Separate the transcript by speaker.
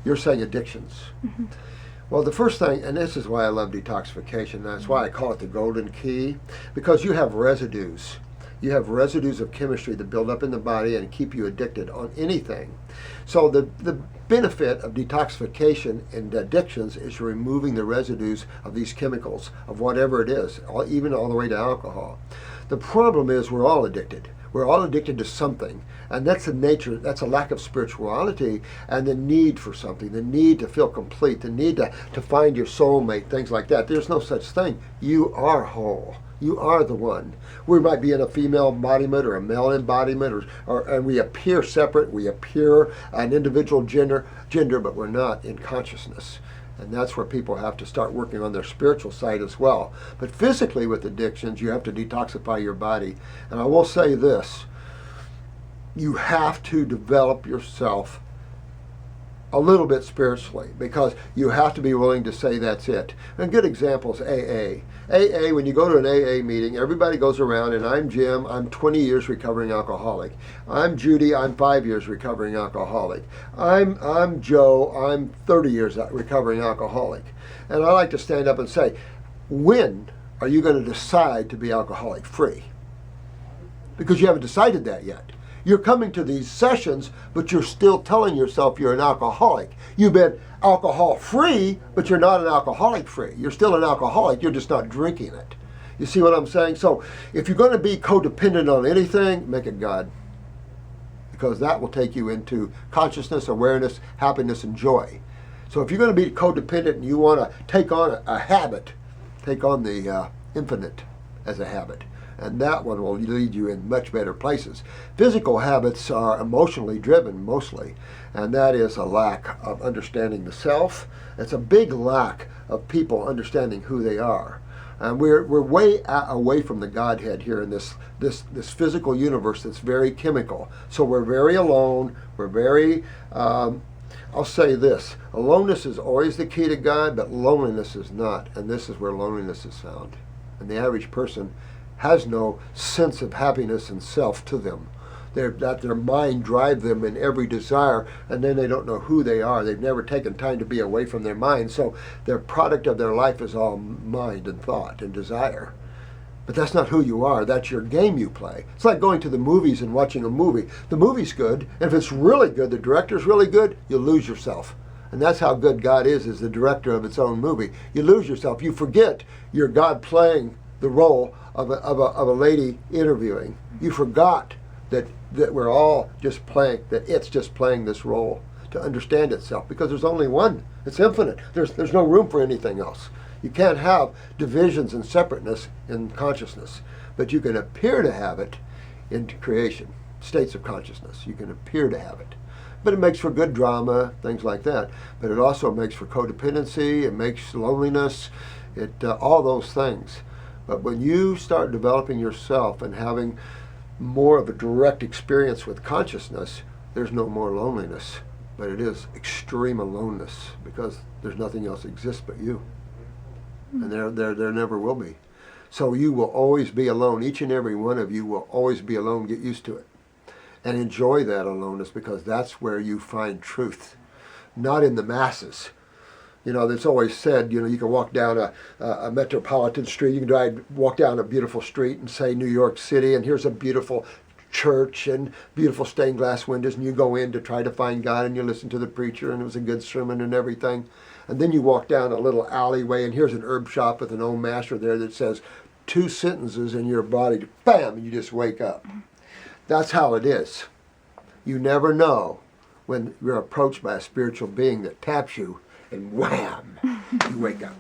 Speaker 1: You're saying addictions.
Speaker 2: Mm-hmm.
Speaker 1: Well, the first thing, and this is why I love detoxification, that's why I call it the golden key, because you have residues. You have residues of chemistry that build up in the body and keep you addicted on anything. So the benefit of detoxification and addictions is removing the residues of these chemicals, of whatever it is, even all the way to alcohol. The problem is we're all addicted. We're all addicted to something, and that's the nature, that's a lack of spirituality and the need for something, the need to feel complete, the need to find your soulmate, things like that. There's no such thing. You are whole. You are the one. We might be in a female embodiment or a male embodiment, and we appear separate, we appear an individual gender, but we're not in consciousness. And that's where people have to start working on their spiritual side as well. But physically with addictions, you have to detoxify your body. And I will say this, you have to develop yourself a little bit spiritually, because you have to be willing to say that's it. And good examples, AA. AA, when you go to an AA meeting, everybody goes around, and I'm Jim, I'm 20 years recovering alcoholic. I'm Judy, I'm 5 years recovering alcoholic. I'm Joe, I'm 30 years recovering alcoholic. And I like to stand up and say, when are you going to decide to be alcoholic free? Because you haven't decided that yet. You're coming to these sessions, but you're still telling yourself you're an alcoholic. You've been alcohol free, but you're not an alcoholic free. You're still an alcoholic, you're just not drinking it. You see what I'm saying? So if you're going to be codependent on anything, make it God. Because that will take you into consciousness, awareness, happiness, and joy. So if you're going to be codependent and you want to take on a habit, take on the infinite as a habit. And that one will lead you in much better places. Physical habits are emotionally driven mostly, and that is a lack of understanding the self. It's a big lack of people understanding who they are. And we're way away from the Godhead here in this physical universe that's very chemical. So we're very alone. We're very, I'll say this, aloneness is always the key to God, but loneliness is not. And this is where loneliness is found. And the average person has no sense of happiness and self to them. That their mind drive them in every desire, and then they don't know who they are. They've never taken time to be away from their mind, so their product of their life is all mind and thought and desire. But that's not who you are. That's your game you play. It's like going to the movies and watching a movie. The movie's good, and if it's really good, the director's really good, you'll lose yourself. And that's how good God is the director of its own movie. You lose yourself. You forget you're God playing the role of a lady interviewing. You forgot that we're all just playing, that it's just playing this role to understand itself, because there's only one. It's infinite. There's no room for anything else. You can't have divisions and separateness in consciousness, but you can appear to have it in creation, states of consciousness. You can appear to have it. But it makes for good drama, things like that. But it also makes for codependency, it makes loneliness, all those things. But when you start developing yourself and having more of a direct experience with consciousness, there's no more loneliness, but it is extreme aloneness, because there's nothing else exists but you. And there never will be. So you will always be alone. Each and every one of you will always be alone. Get used to it. And enjoy that aloneness, because that's where you find truth, not in the masses. You know, it's always said, you can walk down a metropolitan street, you can walk down a beautiful street and say New York City, and here's a beautiful church and beautiful stained glass windows, and you go in to try to find God, and you listen to the preacher, and it was a good sermon and everything. And then you walk down a little alleyway, and here's an herb shop with an old master there that says 2 sentences in your body, bam, and you just wake up. That's how it is. You never know when you're approached by a spiritual being that taps you, and wham, you wake up.